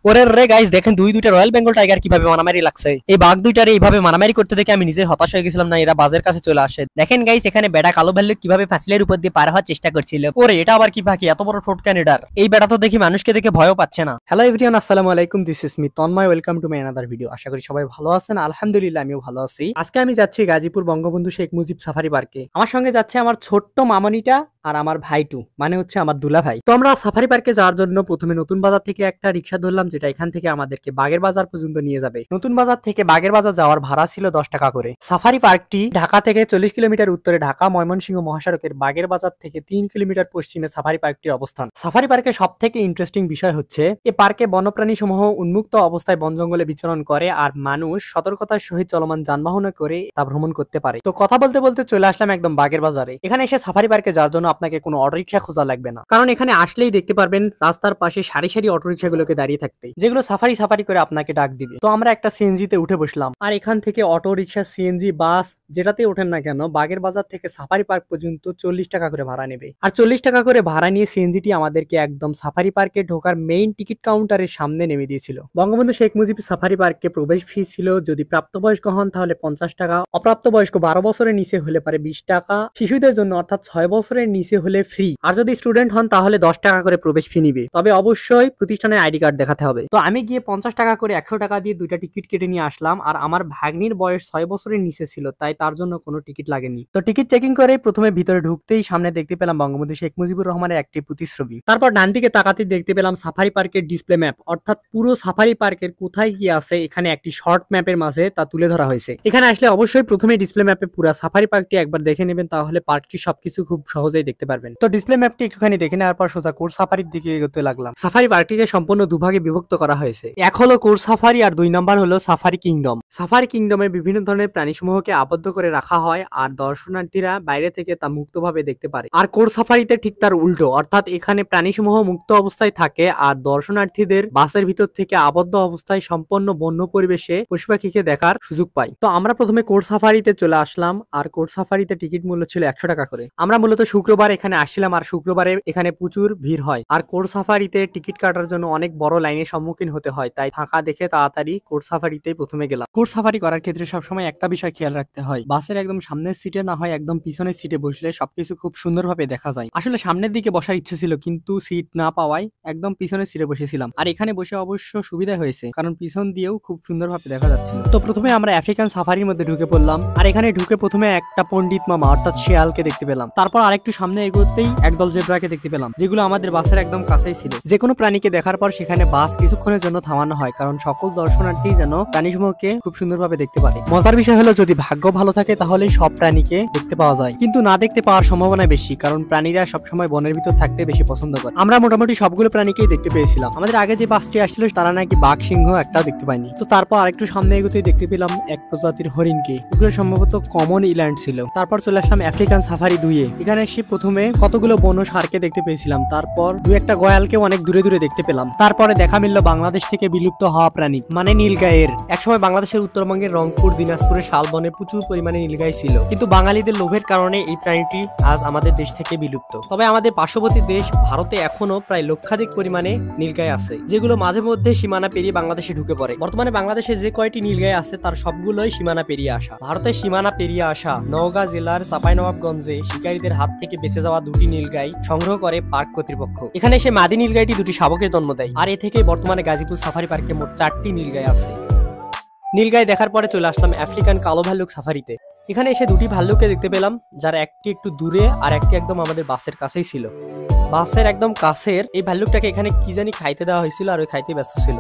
ওরে রে গাইস, দেখেন দুইটা রয়্যাল বেঙ্গল টাইগার কিভাবে মারামারি লাগছে। এই বাঘ দুইটারে এইভাবে মারামারি করতে দেখে আমি নিজে হতাশ হয়ে গেছিলাম না এরা বাজের কাছে চলে আসে। দেখেন গাইস, এখানে বেড়া কালো ভাল্লুক কিভাবে ফাঁসিলের উপর দিয়ে পার হওয়ার চেষ্টা করছিল। ওরে এটা আবার কি পাখি, এত বড় ঠোঁট কেন এটার? এই বেড়া তো দেখি মানুষকে দেখে ভয়ও পাচ্ছে না। হ্যালো এভরিওয়ান, আসসালামু আলাইকুম, this is me Tanmoy, welcome to my another video. আশা করি সবাই ভালো আছেন। আলহামদুলিল্লাহ আমিও ভালো আছি। আজকে আমি যাচ্ছি গাজীপুর বঙ্গবন্ধু শেখ মুজিব সাফারি পার্কে। আমার সঙ্গে যাচ্ছে আমার ছোট্ট মামনিটা আর আমার ভাইটু, মানে হচ্ছে আমার দুলা ভাই। তো আমরা সাফারি পার্কে যাওয়ার জন্য প্রথমে নতুন বাজার থেকে একটা রিক্সা ধরলাম, যেটা এখান থেকে আমাদেরকে বাগের বাজার পর্যন্ত নিয়ে যাবে। নতুন বাজার থেকে বাগের বাজার যাওয়ার ভাড়া ছিল 10 টাকা করে। সাফারি পার্কটি ঢাকা থেকে 40 কিলোমিটার উত্তরে, ঢাকা ময়মনসিংহ মহাসড়কের বাগের বাজার থেকে 3 কিলোমিটার পশ্চিমে সাফারি পার্কটির অবস্থান। সাফারি পার্কের সব থেকে ইন্টারেস্টিং বিষয় হচ্ছে এ পার্কে বন্যপ্রাণী সমূহ উন্মুক্ত অবস্থায় বন জঙ্গলে বিচরণ করে, আর মানুষ সতর্কতার সহিত চলমান যানবাহনে করে তা ভ্রমণ করতে পারে। তো কথা বলতে বলতে চলে আসলাম একদম বাগের বাজারে। এখানে এসে সাফারি পার্কে যাওয়ার জন্য আপনাকে কোনো অটোরিকশা খোঁজা লাগবে না, কারণ এখানে আসলেই দেখতে পারবেন রাস্তার পাশে সারি সারি অটোরিকশা গুলোকে দাঁড়িয়ে থাকতে, যেগুলো সাফারি সাফারি করে আপনাকে ডাক দিবে। তো আমরা একটা সিএনজিতে উঠে বসলাম, আর এখান থেকে অটো রিক্সা, সিএনজি, বাস যেটাতে ওঠেন না কেন বাগের বাজার থেকে সাফারি পার্ক পর্যন্ত 40 টাকা করে ভাড়া নেবে। আর 40 টাকা করে ভাড়া নিয়ে সিএনজিটি আমাদেরকে একদম সাফারি পার্কে ঢোকার মেইন টিকিট কাউন্টারের সামনে নেমে দিয়েছিল। বঙ্গবন্ধু শেখ মুজিব সাফারি পার্কে প্রবেশ ফি ছিল যদি প্রাপ্তবয়স্ক হন তাহলে 50 টাকা, অপ্রাপ্তবয়স্ক 12 বছরের নিচে হলে পারে 20 টাকা, শিশুদের জন্য অর্থাৎ 6 বছরের নিচে হলে ফ্রি, আর যদি স্টুডেন্ট হন তাহলে 10 টাকা করে প্রবেশ ফি নিবে। তবে অবশ্যই প্রতিষ্ঠানের আইডি কার্ড দেখাতে হবে। তো আমি গিয়ে 50 টাকা করে 100 টাকা দিয়ে দুইটা টিকিট কেটে নিয়ে আসলাম, আর আমার ভাগ্নির বয়স 6 বছরের নিচে ছিল, তাই তার জন্য কোনো টিকিট লাগেনি। তো টিকিট চেকিং করে প্রথমে ভিতরে ঢুকতেই সামনে দেখতে পেলাম বঙ্গবন্ধু শেখ মুজিবুর রহমানের একটি প্রতিচ্ছবি। তারপর ডান দিকে তাকাতে দেখতে পেলাম সাফারি পার্কের ডিসপ্লে ম্যাপ, অর্থাৎ পুরো সাফারি পার্কের কোথায় কি আছে এখানে একটি শর্ট ম্যাপের মাঝে তা তুলে ধরা হয়েছে। এখানে আসলে অবশ্যই প্রথমে ডিসপ্লে ম্যাপে পুরো সাফারি পার্কটি একবার দেখে নেবেন, তাহলে পার্কটি সবকিছু খুব সহজেই দেখতে পারবেন। তো ডিসপ্লে ম্যাপটি একটুখানি দেখে নেওয়ার পর সোজা কোর সাফারির দিকে এগোতে লাগলাম। সাফারি পার্কটিকে সম্পূর্ণ দুভাগে বিভক্ত করা হয়েছে। এক হলো কোর সাফারি আর 2 নাম্বার হলো সাফারি কিংডম। সাফারি কিংডমে বিভিন্ন ধরনের প্রাণীসমূহকে আবদ্ধ করে রাখা হয়, আর দর্শনার্থীরা বাইরে থেকে তা মুক্তভাবে দেখতে পারে। আর কোর সাফারিতে ঠিক তার উল্টো, অর্থাৎ এখানে প্রাণীসমূহ মুক্ত অবস্থায় থাকে আর দর্শনার্থীদের বাসের ভিতর থেকে আবদ্ধ অবস্থায় সম্পূর্ণ বন্য পরিবেশে পশু পাখিকে দেখার সুযোগ পাই। তো আমরা প্রথমে কোর সাফারিতে চলে আসলাম, আর কোর সাফারিতে টিকিট মূল্য ছিল 100 টাকা করে। আমরা মূলত শুক্রবার এখানে আসছিলাম, আর শুক্রবারে এখানে প্রচুর ভিড় হয়, আর কোর সাফারিতে টিকিট কাটার জন্য অনেক বড় লাইনের সম্মুখীন হতে হয়, তাই ফাঁকা দেখে তাড়াতাড়ি কোর সাফারিতে প্রথমে গেলাম। কোর সাফারি করার ক্ষেত্রে সবসময় একটা বিষয় খেয়াল রাখতে হয়, বাসের একদম সামনের সিটে না হয় একদম পিছনের সিটে বসলে সবকিছু খুব সুন্দরভাবে দেখা যায়। আসলে সামনের দিকে বসার ইচ্ছে ছিল, কিন্তু সিট না পাওয়ায় একদম পিছনের সিটে বসেছিলাম, আর এখানে বসে অবশ্য সুবিধা হয়েছে, কারণ পিছন দিয়েও খুব সুন্দরভাবে দেখা যাচ্ছিল। তো প্রথমে আমরা আফ্রিকান সাফারির মধ্যে ঢুকে পড়লাম, আর এখানে ঢুকে প্রথমে একটা পণ্ডিত মামা অর্থাৎ শিয়ালকে দেখতে পেলাম। তারপর আরেকটু সামনে এগোতেই একদল জেব্রাকে দেখতে পেলাম, যেগুলো আমাদের বাসের একদম কাছেই ছিল। যে কোনো প্রাণীকে দেখার পর সেখানে বাস কিছুক্ষণের জন্য থামানো হয়, কারণ সকল দর্শনার্থী যেন প্রাণীসমূহকে খুব সুন্দরভাবে দেখতে পারে। মজার বিষয় হলো যদি ভাগ্য ভালো থাকে তাহলে সব প্রাণীকে দেখতে পাওয়া যায়, কিন্তু না দেখতে পাওয়ার সম্ভাবনা বেশি, কারণ প্রাণীরা সবসময় বনের ভিতর থাকতে বেশি পছন্দ করে। আমরা মোটামুটি সবগুলো প্রাণীকেই দেখতে পেয়েছিলাম। আমাদের আগে যে বাসটি আসছিল তারা নাকি বাঘ, সিংহ একটাও দেখতে পায়নি। তো তারপর আরেকটু সামনে এগোতেই দেখতে পেলাম এক প্রজাতির হরিণকে, এগুলো সম্ভবত কমন ইল্যান্ড ছিল। তারপর চলে আসলাম আফ্রিকান সাফারি 2 এ। এখানে এসে প্রথমে কতগুলো বন্য ষাঁড়কে দেখতে পেয়েছিলাম, তারপর 2-1টা গয়ালকেও অনেক দূরে দূরে দেখতে পেলাম। তারপরে দেখা মিলল বাংলাদেশ থেকে বিলুপ্ত হওয়া প্রাণী, মানে নীলগাইয়ের। একসময় বাংলাদেশের উত্তরবঙ্গের রংপুর, দিনাজপুরের শালবনে প্রচুর পরিমাণে নীলগাই ছিল, কিন্তু বাঙালিদের লোভের কারণে এই প্রাণীটি আজ আমাদের দেশ থেকে বিলুপ্ত। তবে আমাদের পার্শ্ববর্তী দেশ ভারতে এখনো প্রায় লক্ষাধিক পরিমাণে নীলগাই আছে, যেগুলো মাঝে মধ্যে সীমানা পেরিয়ে বাংলাদেশে ঢুকে পড়ে। বর্তমানে বাংলাদেশে যে কয়টি নীলগাই আছে তার সবগুলোই সীমানা পেরিয়ে আসা। ভারতের সীমানা পেরিয়ে আসা নওগাঁ জেলার চাঁপাইনবাবগঞ্জে শিকারীদের হাত থেকে বেঁচে যাওয়া 2টি নীলগাই সংগ্রহ করে পার্ক কর্তৃপক্ষ। এখানে এসে মাদি নীলগাইটি 2টি শাবকের জন্ম দেয়, আর এ থেকে বর্তমানে গাজীপুর সাফারি পার্কে মোট 4টি নীলগাই আছে। নীলগাই দেখার পরে চলে আসলাম আফ্রিকান কালো ভাল্লুক সাফারিতে। এখানে এসে 2টি ভাল্লুককে দেখতে পেলাম, যার একটি একটু দূরে আর একটি একদম আমাদের বাসের কাছেই ছিল। বাসের একদম কাছের এই ভাল্লুকটাকে এখানে কি জানি খাইতে দেওয়া হয়েছিল, আর ওই খাইতে ব্যস্ত ছিল।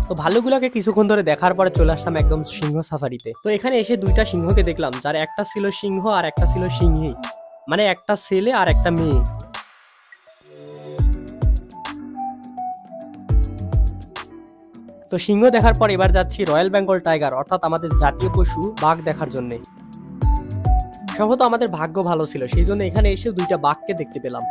তো ভাল্লুকগুলোকে কিছুক্ষণ ধরে দেখার পরে চলে আসলাম একদম সিংহ সাফারিতে। তো এখানে এসে 2টা সিংহকে দেখলাম, যার একটা ছিল সিংহ আর একটা ছিল সিংহী, মানে একটা ছেলে আর একটা মেয়ে। তো সিংহ দেখার পর এবার যাচ্ছি রয়্যাল বেঙ্গল টাইগার, অর্থাৎ আমাদের জাতীয় পশু বাঘ দেখার জন্য। সম্ভবত আমাদের ভাগ্য ভালো ছিল, সেই জন্য এখানে এসে 2টা বাঘকে দেখতে পেলাম।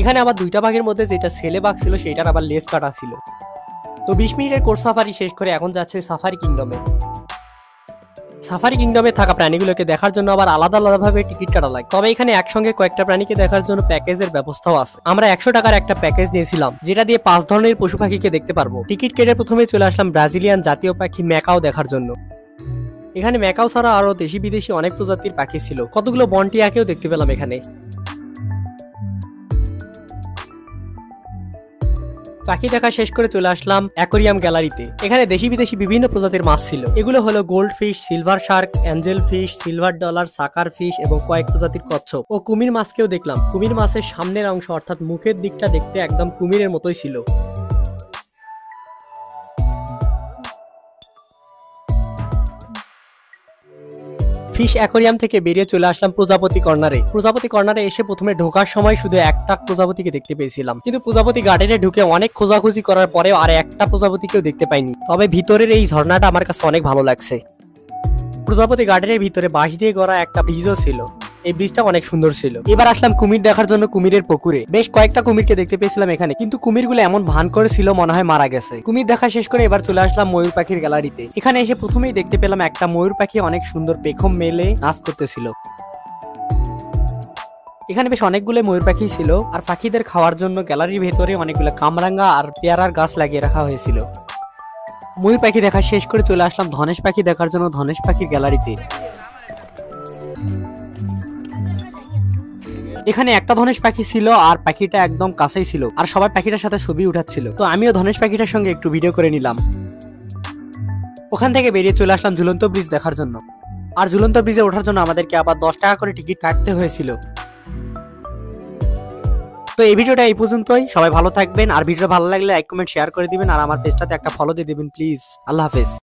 এখানে আবার 2টা বাঘের মধ্যে যেটা ছেলে বাঘ ছিল সেটার আবার লেজ কাটা ছিল। তো 20 মিনিটের কোর্স সাফারি শেষ করে এখন যাচ্ছে সাফারি কিংডমে। সাফারি কিংডমে থাকা প্রাণীগুলোকে দেখার জন্য আবার আলাদা আলাদাভাবে টিকিট কাটা লাগে। তবে এখানে একসঙ্গে কয়েকটা প্রাণীকে দেখার জন্য প্যাকেজের ব্যবস্থাও আছে। আমরা 100 টাকার একটা প্যাকেজ নিয়েছিলাম, যেটা দিয়ে 5 ধরনের পশু পাখিকে দেখতে পারবো। টিকিট কেটে প্রথমে চলে আসলাম ব্রাজিলিয়ান জাতীয় পাখি ম্যাকাও দেখার জন্য। এখানে ম্যাকাও ছাড়া আরো দেশি বিদেশি অনেক প্রজাতির পাখি ছিল, কতগুলো বনটিয়াকেও দেখতে পেলাম এখানে। পাখি দেখা শেষ করে চলে আসলাম অ্যাকোরিয়াম গ্যালারিতে। এখানে দেশি বিদেশি বিভিন্ন প্রজাতির মাছ ছিল। এগুলো হলো gold fish, silver Shark, Angel fish, silver dollar, সাকার ফিশ এবং কয়েক প্রজাতির কচ্ছপ ও কুমির মাছকেও দেখলাম। কুমির মাছের সামনের অংশ অর্থাৎ মুখের দিকটা দেখতে একদম কুমিরের মতোই ছিল। ফিশ অ্যাকোরিয়াম থেকে বেরিয়ে চলে আসলাম প্রজাপতি কর্নারে। প্রজাপতি কর্নারে এসে প্রথমে ঢোকার সময় শুধু একটা প্রজাপতিকে দেখতে পেয়েছিলাম, কিন্তু প্রজাপতি গার্ডেনে ঢুকে অনেক খোঁজাখুঁজি করার পরেও আর একটা প্রজাপতিকেও দেখতে পাইনি। তবে ভিতরের এই ঝর্ণাটা আমার কাছে অনেক ভালো লাগছে। প্রজাপতি গার্ডেনের ভিতরে বাঁশ দিয়ে গড়া একটা ব্রিজও ছিল, এই ব্রিজটা অনেক সুন্দর ছিল। এবার আসলাম কুমির দেখার জন্য কুমিরের পুকুরে। বেশ কয়েকটা কুমিরকে দেখতে পেয়েছিলাম এখানে, কিন্তু কুমিরগুলো এমন ভান করেছিল মনে হয় মারা গেছে। কুমির দেখা শেষ করে এবার চলে আসলাম ময়ূর পাখির গ্যালারিতে। এখানে এসে প্রথমেই দেখতে পেলাম একটা ময়ূর পাখি অনেক সুন্দর পেখম মেলে নাচ করতেছিল। এখানে বেশ অনেকগুলো ময়ূর পাখি ছিল, আর পাখিদের খাওয়ার জন্য গ্যালারির ভেতরে অনেকগুলো কামরাঙ্গা আর পেয়ারার গাছ লাগিয়ে রাখা হয়েছিল। ময়ূর পাখি দেখা শেষ করে চলে আসলাম ধনেশ পাখি দেখার জন্য ধনেশ পাখির গ্যালারিতে। এখানে একটা ধনেশ পাখি ছিল, আর পাখিটা একদম কাছেই ছিল, আর সবাই পাখিটার সাথে ছবি উঠাচ্ছিল। তো আমিও ধনেশ পাখিটার সঙ্গে একটু ভিডিও করে নিলাম। ওখান থেকে বেরিয়ে চলে আসলাম ঝুলন্ত ব্রিজ দেখার জন্য। আর ঝুলন্ত ব্রিজে ওঠার জন্য আমাদেরকে আবার 10 টাকা করে টিকিট কাটতে হয়েছিল। তো এই ভিডিওটা এই পর্যন্তই। সবাই ভালো থাকবেন, আর ভিডিও ভালো লাগলে লাইক কমেন্ট শেয়ার করে দিবেন, আর আমার পেজটাতে একটা ফলো দিয়ে দিবেন প্লিজ। আল্লাহ হাফেজ।